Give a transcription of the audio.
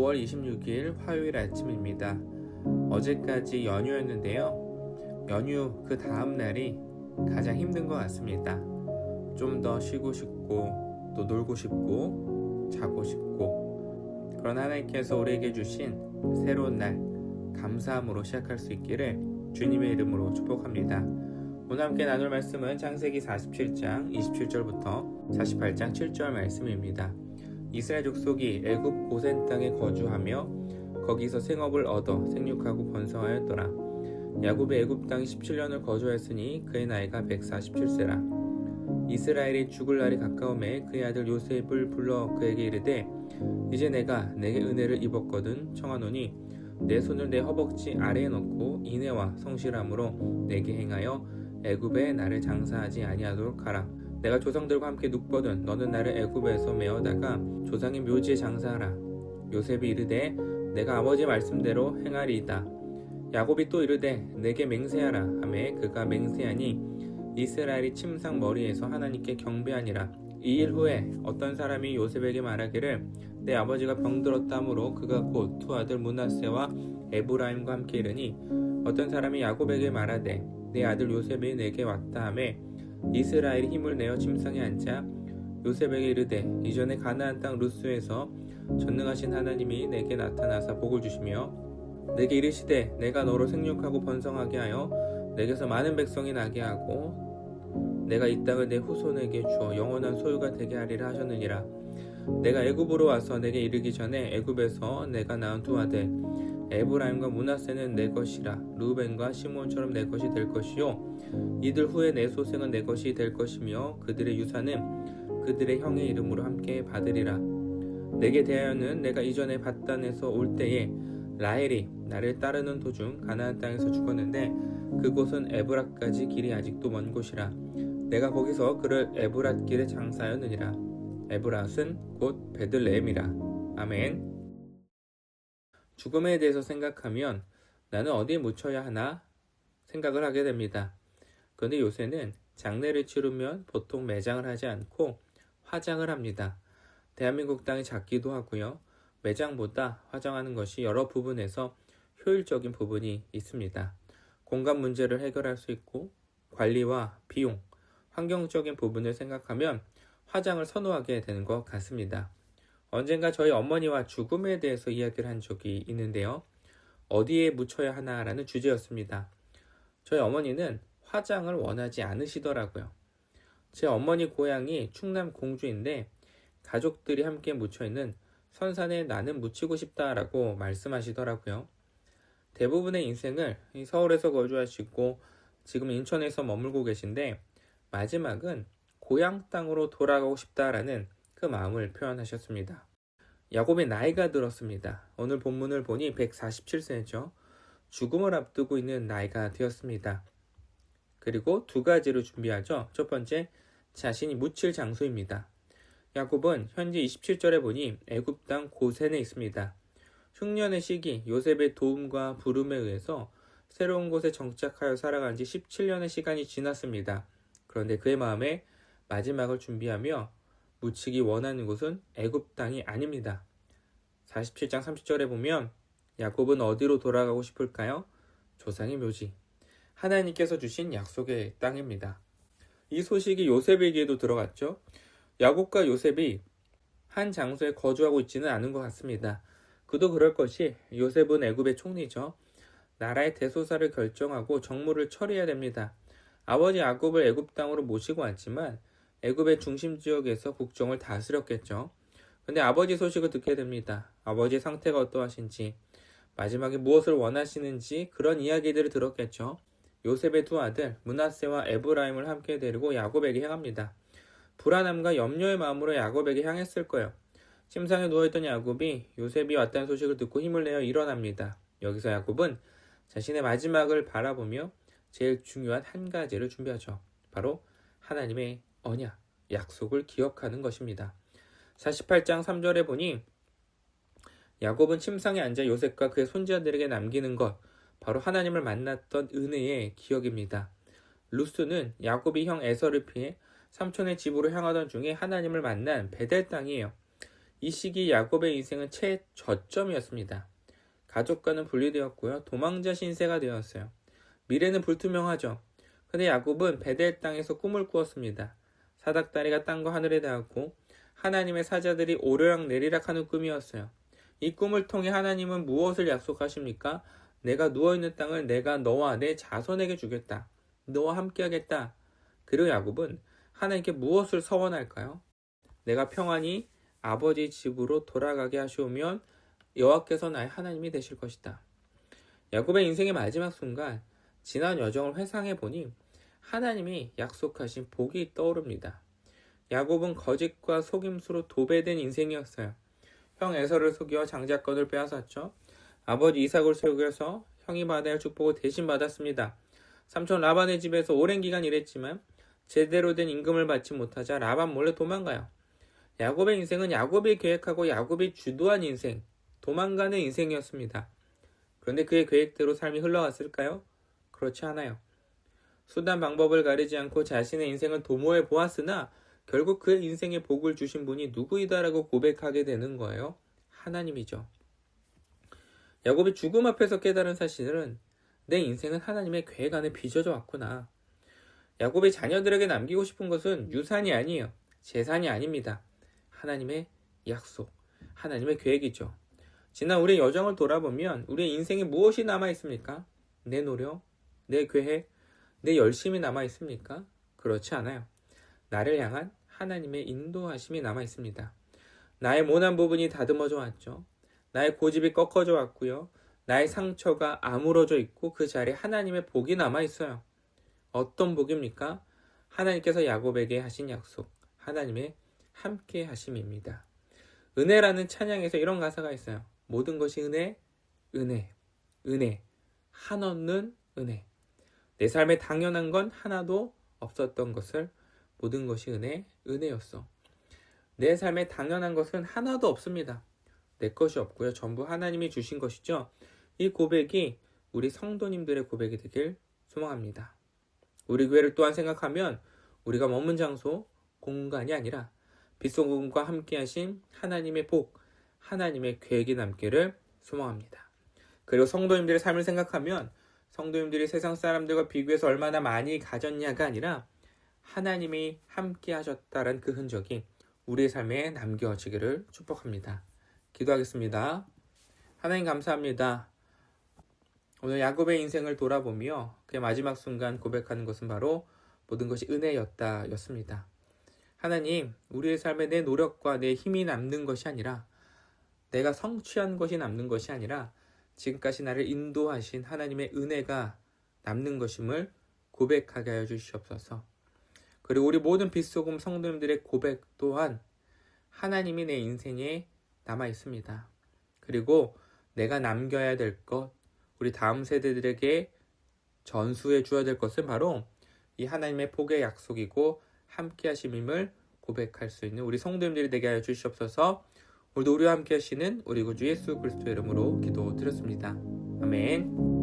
5월 26일 화요일 아침입니다. 어제까지 연휴였는데요. 연휴 그 다음 날이 가장 힘든 것 같습니다. 좀 더 쉬고 싶고 또 놀고 싶고 자고 싶고, 그런 하나님께서 우리에게 주신 새로운 날 감사함으로 시작할 수 있기를 주님의 이름으로 축복합니다. 오늘 함께 나눌 말씀은 창세기 47장 27절부터 48장 7절 말씀입니다. 이스라엘 족속이 애굽 고센 땅에 거주하며 거기서 생업을 얻어 생육하고 번성하였더라. 야곱이 애굽 땅에 17년을 거주하였으니 그의 나이가 147세라. 이스라엘이 죽을 날이 가까움에 그의 아들 요셉을 불러 그에게 이르되, 이제 내가 내게 은혜를 입었거든 청하노니 내 손을 내 허벅지 아래에 넣고 인애와 성실함으로 내게 행하여 애굽에 나를 장사하지 아니하도록 하라. 내가 조상들과 함께 눕거든 너는 나를 애굽에서 메어다가 조상의 묘지에 장사하라. 요셉이 이르되 내가 아버지 말씀대로 행하리이다. 야곱이 또 이르되 내게 맹세하라 하매 그가 맹세하니 이스라엘이 침상 머리에서 하나님께 경배하니라. 이 일 후에 어떤 사람이 요셉에게 말하기를 내 아버지가 병들었다 하므로 그가 곧 두 아들 므낫세와 에브라임과 함께 이르니, 어떤 사람이 야곱에게 말하되 내 아들 요셉이 내게 왔다 하매 이스라엘이 힘을 내어 침상에 앉아 요셉에게 이르되, 이전에 가나안 땅 루스에서 전능하신 하나님이 내게 나타나사 복을 주시며 내게 이르시되 내가 너로 생육하고 번성하게 하여 내게서 많은 백성이 나게 하고 내가 이 땅을 내 후손에게 주어 영원한 소유가 되게 하리라 하셨느니라. 내가 애굽으로 와서 내게 이르기 전에 애굽에서 내가 낳은 두 아들 에브라임과 므낫세는 내 것이라. 르우벤과 시므온처럼 내 것이 될 것이요 이들 후에 내 소생은 내 것이 될 것이며 그들의 유산은 그들의 형의 이름으로 함께 받으리라. 내게 대하여는 내가 이전에 밧단에서 올 때에 라헬이 나를 따르는 도중 가나안 땅에서 죽었는데 그곳은 에브랏까지 길이 아직도 먼 곳이라. 내가 거기서 그를 에브랏 길에 장사하였느니라. 에브랏은 곧 베들레헴이라. 아멘. 죽음에 대해서 생각하면 나는 어디에 묻혀야 하나 생각을 하게 됩니다. 그런데 요새는 장례를 치르면 보통 매장을 하지 않고 화장을 합니다. 대한민국 땅이 작기도 하고요. 매장보다 화장하는 것이 여러 부분에서 효율적인 부분이 있습니다. 공간 문제를 해결할 수 있고 관리와 비용, 환경적인 부분을 생각하면 화장을 선호하게 되는 것 같습니다. 언젠가 저희 어머니와 죽음에 대해서 이야기를 한 적이 있는데요. 어디에 묻혀야 하나라는 주제였습니다. 저희 어머니는 화장을 원하지 않으시더라고요. 제 어머니 고향이 충남 공주인데 가족들이 함께 묻혀있는 선산에 나는 묻히고 싶다라고 말씀하시더라고요. 대부분의 인생을 서울에서 거주하시고 지금 인천에서 머물고 계신데 마지막은 고향 땅으로 돌아가고 싶다라는 그 마음을 표현하셨습니다. 야곱의 나이가 들었습니다. 오늘 본문을 보니 147세죠. 죽음을 앞두고 있는 나이가 되었습니다. 그리고 두 가지를 준비하죠. 첫 번째, 자신이 묻힐 장소입니다. 야곱은 현재 27절에 보니 애굽 땅 고센에 있습니다. 흉년의 시기, 요셉의 도움과 부름에 의해서 새로운 곳에 정착하여 살아간 지 17년의 시간이 지났습니다. 그런데 그의 마음에 마지막을 준비하며 묻히기 원하는 곳은 애굽 땅이 아닙니다. 47장 30절에 보면 야곱은 어디로 돌아가고 싶을까요? 조상의 묘지, 하나님께서 주신 약속의 땅입니다. 이 소식이 요셉에게도 들어갔죠. 야곱과 요셉이 한 장소에 거주하고 있지는 않은 것 같습니다. 그도 그럴 것이 요셉은 애굽의 총리죠. 나라의 대소사를 결정하고 정무를 처리해야 됩니다. 아버지 야곱을 애굽 땅으로 모시고 왔지만 애굽의 중심 지역에서 국정을 다스렸겠죠. 근데 아버지 소식을 듣게 됩니다. 아버지 상태가 어떠하신지, 마지막에 무엇을 원하시는지 그런 이야기들을 들었겠죠. 요셉의 두 아들 므낫세와 에브라임을 함께 데리고 야곱에게 향합니다. 불안함과 염려의 마음으로 야곱에게 향했을 거예요. 침상에 누워있던 야곱이 요셉이 왔다는 소식을 듣고 힘을 내어 일어납니다. 여기서 야곱은 자신의 마지막을 바라보며 제일 중요한 한 가지를 준비하죠. 바로 하나님의 언약, 약속을 기억하는 것입니다. 48장 3절에 보니 야곱은 침상에 앉아 요셉과 그의 손자들에게 남기는 것, 바로 하나님을 만났던 은혜의 기억입니다. 루스는 야곱이 형 에서를 피해 삼촌의 집으로 향하던 중에 하나님을 만난 베델 땅이에요. 이 시기 야곱의 인생은 최저점이었습니다. 가족과는 분리되었고요. 도망자 신세가 되었어요. 미래는 불투명하죠. 근데 야곱은 베델 땅에서 꿈을 꾸었습니다. 사닥다리가 땅과 하늘에 닿았고 하나님의 사자들이 오르락 내리락 하는 꿈이었어요. 이 꿈을 통해 하나님은 무엇을 약속하십니까? 내가 누워있는 땅을 내가 너와 내 자손에게 주겠다. 너와 함께하겠다. 그리고 야곱은 하나님께 무엇을 서원할까요? 내가 평안히 아버지 집으로 돌아가게 하시오면 여호와께서 나의 하나님이 되실 것이다. 야곱의 인생의 마지막 순간 지난 여정을 회상해 보니 하나님이 약속하신 복이 떠오릅니다. 야곱은 거짓과 속임수로 도배된 인생이었어요. 형 에서를 속여 장자권을 빼앗았죠. 아버지 이삭을 속여서 형이 받아야 할 축복을 대신 받았습니다. 삼촌 라반의 집에서 오랜 기간 일했지만 제대로 된 임금을 받지 못하자 라반 몰래 도망가요. 야곱의 인생은 야곱이 계획하고 야곱이 주도한 인생, 도망가는 인생이었습니다. 그런데 그의 계획대로 삶이 흘러갔을까요? 그렇지 않아요. 수단 방법을 가리지 않고 자신의 인생을 도모해 보았으나 결국 그의 인생에 복을 주신 분이 누구이다라고 고백하게 되는 거예요. 하나님이죠. 야곱이 죽음 앞에서 깨달은 사실은 내 인생은 하나님의 계획 안에 빚어져 왔구나. 야곱이 자녀들에게 남기고 싶은 것은 유산이 아니에요. 재산이 아닙니다. 하나님의 약속, 하나님의 계획이죠. 지난 우리의 여정을 돌아보면 우리의 인생에 무엇이 남아있습니까? 내 노력, 내 계획, 내 열심이 남아있습니까? 그렇지 않아요. 나를 향한 하나님의 인도하심이 남아있습니다. 나의 모난 부분이 다듬어져 왔죠. 나의 고집이 꺾어져 왔고요. 나의 상처가 아물어져 있고 그 자리에 하나님의 복이 남아있어요. 어떤 복입니까? 하나님께서 야곱에게 하신 약속, 하나님의 함께 하심입니다. 은혜라는 찬양에서 이런 가사가 있어요. 모든 것이 은혜, 은혜, 은혜, 한없는 은혜. 내 삶에 당연한 건 하나도 없었던 것을 모든 것이 은혜, 은혜였어. 내 삶에 당연한 것은 하나도 없습니다. 내 것이 없고요. 전부 하나님이 주신 것이죠. 이 고백이 우리 성도님들의 고백이 되길 소망합니다. 우리 교회를 또한 생각하면 우리가 머문 장소, 공간이 아니라 빛소금과 함께 하신 하나님의 복, 하나님의 계획이 남기를 소망합니다. 그리고 성도님들의 삶을 생각하면 성도님들이 세상 사람들과 비교해서 얼마나 많이 가졌냐가 아니라 하나님이 함께 하셨다는 그 흔적이 우리의 삶에 남겨지기를 축복합니다. 기도하겠습니다. 하나님 감사합니다. 오늘 야곱의 인생을 돌아보며 그의 마지막 순간 고백하는 것은 바로 모든 것이 은혜였습니다. 하나님, 우리의 삶에 내 노력과 내 힘이 남는 것이 아니라 내가 성취한 것이 남는 것이 아니라 지금까지 나를 인도하신 하나님의 은혜가 남는 것임을 고백하게 하여 주시옵소서. 그리고 우리 모든 빛소금 성도님들의 고백 또한 하나님이 내 인생에 남아 있습니다. 그리고 내가 남겨야 될 것, 우리 다음 세대들에게 전수해 주어야 될 것은 바로 이 하나님의 복의 약속이고 함께 하심임을 고백할 수 있는 우리 성도님들이 되게 하여 주시옵소서. 오늘도 우리와 함께 하시는 우리 구주 예수 그리스도의 이름으로 기도드렸습니다. 아멘.